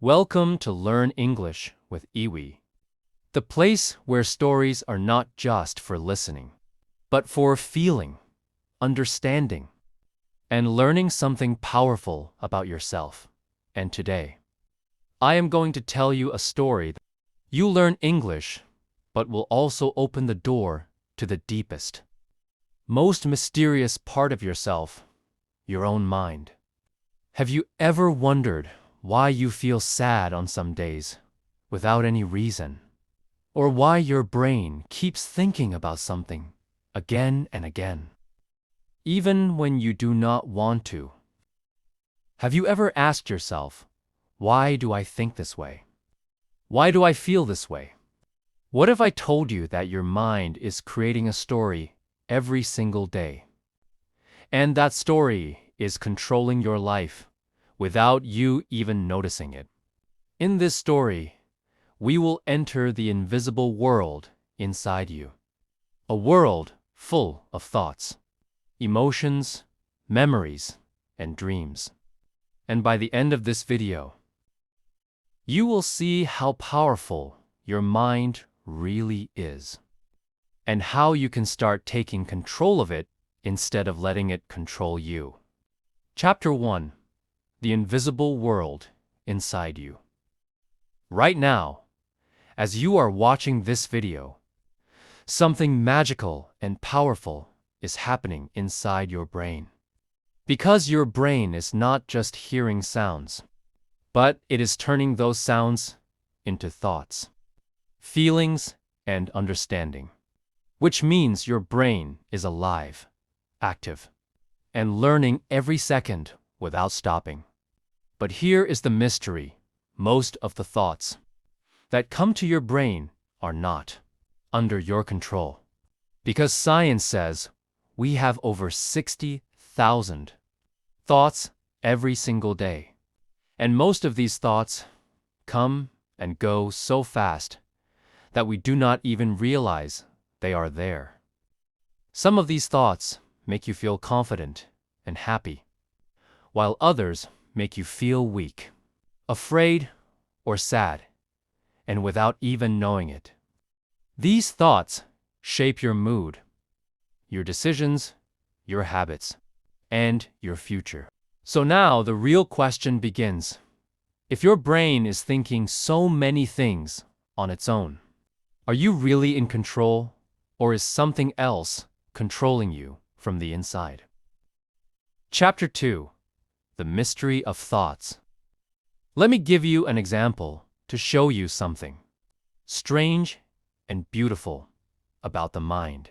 Welcome to Learn English with Iwi, the place where stories are not just for listening, but for feeling, understanding, and learning something powerful about yourself. And today, I am going to tell you a story that you learn English, but will also open the door to the deepest, most mysterious part of yourself, your own mind. Have you ever wondered why you feel sad on some days without any reason? Or why your brain keeps thinking about something again and again, even when you do not want to? Have you ever asked yourself, why do I think this way? Why do I feel this way? What if I told you that your mind is creating a story every single day, and that story is controlling your life without you even noticing it? In this story, we will enter the invisible world inside you, a world full of thoughts, emotions, memories, and dreams. And by the end of this video, you will see how powerful your mind really is, and how you can start taking control of it instead of letting it control you. Chapter 1: The Invisible World Inside You. Right now, as you are watching this video, something magical and powerful is happening inside your brain. Because your brain is not just hearing sounds, but it is turning those sounds into thoughts, feelings, and understanding, which means your brain is alive, active, and learning every second without stopping. But here is the mystery: most of the thoughts that come to your brain are not under your control. Because science says we have over 60,000 thoughts every single day. And most of these thoughts come and go so fast that we do not even realize they are there. Some of these thoughts make you feel confident and happy, while others make you feel weak, afraid, or sad, and without even knowing it. These thoughts shape your mood, your decisions, your habits, and your future. So now the real question begins. If your brain is thinking so many things on its own, are you really in control, or is something else controlling you from the inside? Chapter 2: The Mystery of Thoughts. Let me give you an example to show you something strange and beautiful about the mind.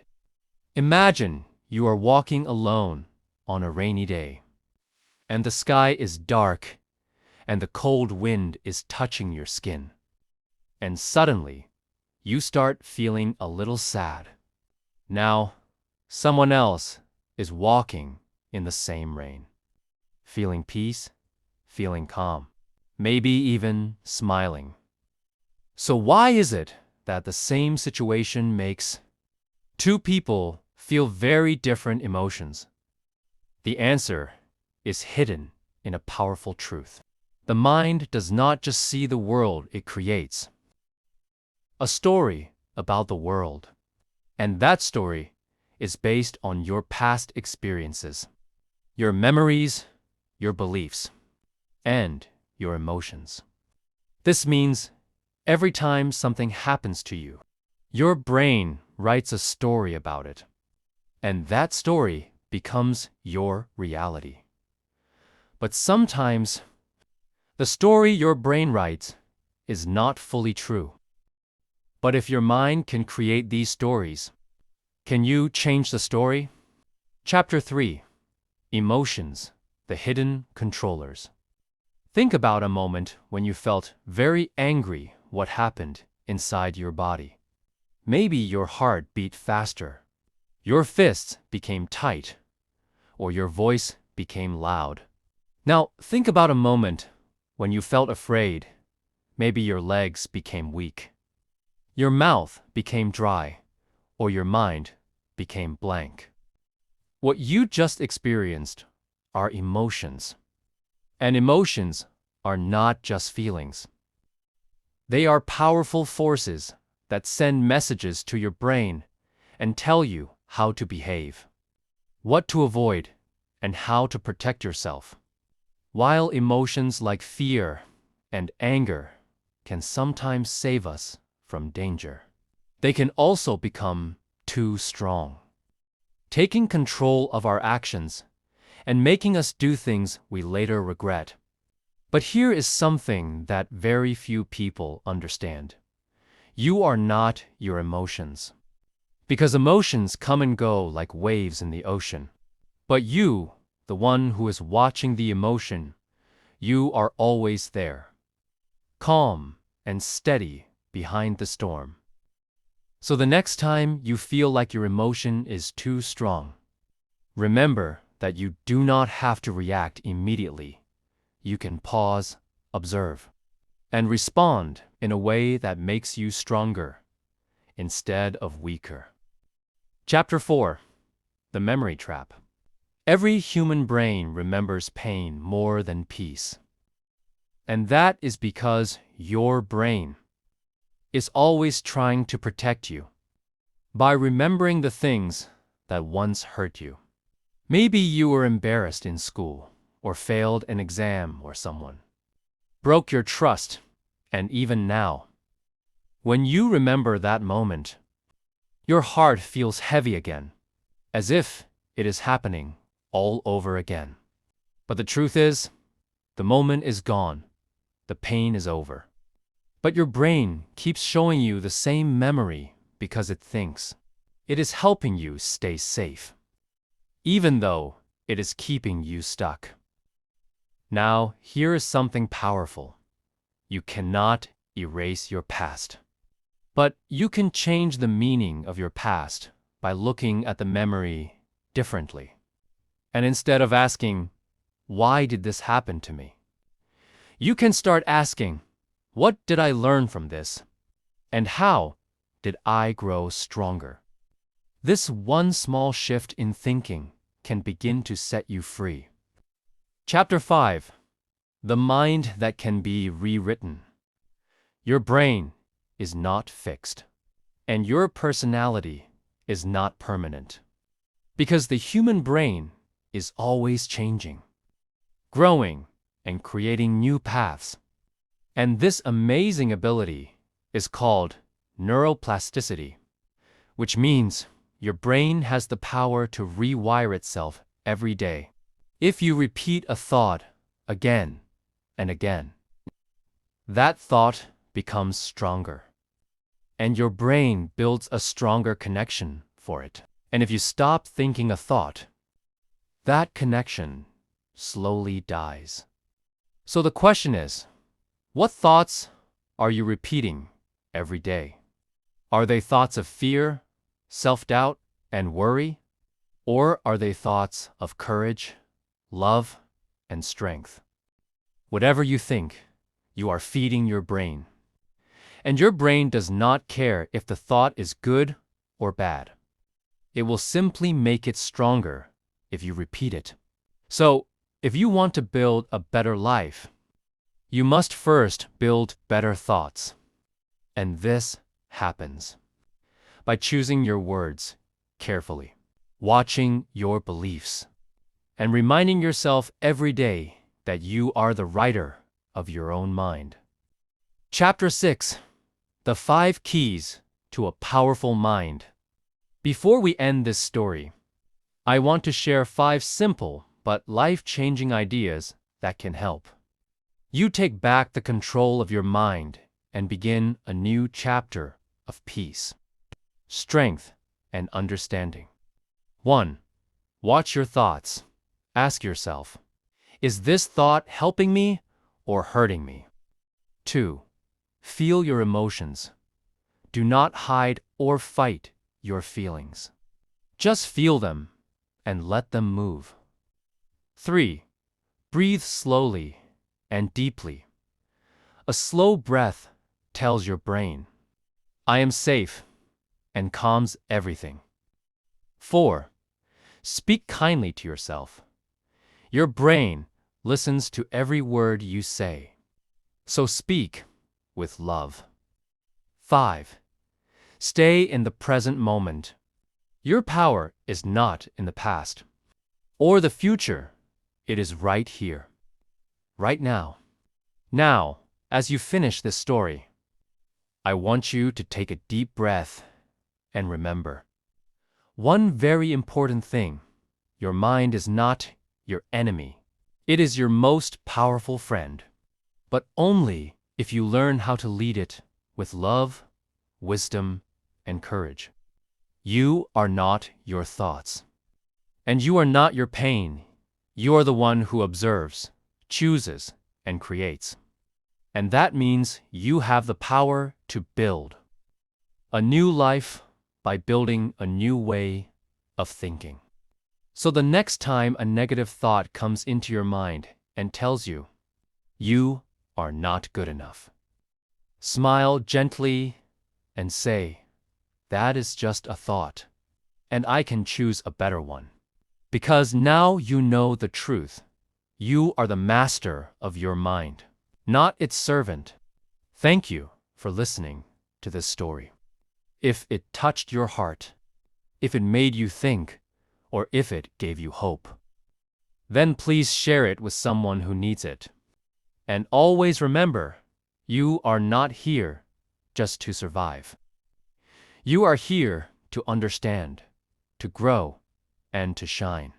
Imagine you are walking alone on a rainy day, and the sky is dark, and the cold wind is touching your skin. And suddenly, you start feeling a little sad. Now, someone else is walking in the same rain, feeling peace, feeling calm, maybe even smiling. So why is it that the same situation makes two people feel very different emotions? The answer is hidden in a powerful truth. The mind does not just see the world it creates, a story about the world. And that story is based on your past experiences, your memories, your beliefs, and your emotions. This means every time something happens to you, your brain writes a story about it, and that story becomes your reality. But sometimes, the story your brain writes is not fully true. But if your mind can create these stories, can you change the story? Chapter 3: Emotions, the Hidden Controllers. Think about a moment when you felt very angry. What happened inside your body? Maybe your heart beat faster, your fists became tight, or your voice became loud. Now, think about a moment when you felt afraid. Maybe your legs became weak, your mouth became dry, or your mind became blank. What you just experienced are emotions. And emotions are not just feelings. They are powerful forces that send messages to your brain and tell you how to behave, what to avoid, and how to protect yourself. While emotions like fear and anger can sometimes save us from danger, they can also become too strong, taking control of our actions and making us do things we later regret. But here is something that very few people understand. You are not your emotions. Because emotions come and go like waves in the ocean. But you, the one who is watching the emotion, you are always there, calm and steady behind the storm. So the next time you feel like your emotion is too strong, remember that you do not have to react immediately. You can pause, observe, and respond in a way that makes you stronger instead of weaker. Chapter 4: The Memory Trap. Every human brain remembers pain more than peace. And that is because your brain is always trying to protect you by remembering the things that once hurt you. Maybe you were embarrassed in school, or failed an exam, or someone broke your trust, and even now, when you remember that moment, your heart feels heavy again, as if it is happening all over again. But the truth is, the moment is gone, the pain is over. But your brain keeps showing you the same memory because it thinks it is helping you stay safe, even though it is keeping you stuck. Now, here is something powerful. You cannot erase your past. But you can change the meaning of your past by looking at the memory differently. And instead of asking, "Why did this happen to me?" you can start asking, "What did I learn from this? And how did I grow stronger?" This one small shift in thinking can begin to set you free. Chapter 5: The Mind That Can Be Rewritten. Your brain is not fixed, and your personality is not permanent. Because the human brain is always changing, growing, and creating new paths. And this amazing ability is called neuroplasticity, which means your brain has the power to rewire itself every day. If you repeat a thought again and again, that thought becomes stronger, and your brain builds a stronger connection for it. And if you stop thinking a thought, that connection slowly dies. So the question is, what thoughts are you repeating every day? Are they thoughts of fear, self-doubt, and worry? Or are they thoughts of courage, love, and strength? Whatever you think, you are feeding your brain. And your brain does not care if the thought is good or bad. It will simply make it stronger if you repeat it. So, if you want to build a better life, you must first build better thoughts. And this happens by choosing your words carefully, watching your beliefs, and reminding yourself every day that you are the writer of your own mind. Chapter 6: The 5 Keys to a Powerful Mind. Before we end this story, I want to share 5 simple but life-changing ideas that can help you take back the control of your mind and begin a new chapter of peace, strength, and understanding. 1. Watch your thoughts. Ask yourself, is this thought helping me or hurting me? 2. Feel your emotions. Do not hide or fight your feelings. Just feel them and let them move. 3. Breathe slowly and deeply. A slow breath tells your brain, "I am safe," and calms everything. 4. Speak kindly to yourself. Your brain listens to every word you say. So speak with love. 5. Stay in the present moment. Your power is not in the past or the future. It is right here, right now. Now, as you finish this story, I want you to take a deep breath and remember one very important thing. Your mind is not your enemy. It is your most powerful friend, but only if you learn how to lead it with love, wisdom, and courage. You are not your thoughts, and you are not your pain. You are the one who observes, chooses, and creates. And that means you have the power to build a new life by building a new way of thinking. So the next time a negative thought comes into your mind and tells you, you are not good enough, smile gently and say, that is just a thought, and I can choose a better one. Because now you know the truth. You are the master of your mind, not its servant. Thank you for listening to this story. If it touched your heart, if it made you think, or if it gave you hope, then please share it with someone who needs it. And always remember, you are not here just to survive. You are here to understand, to grow, and to shine.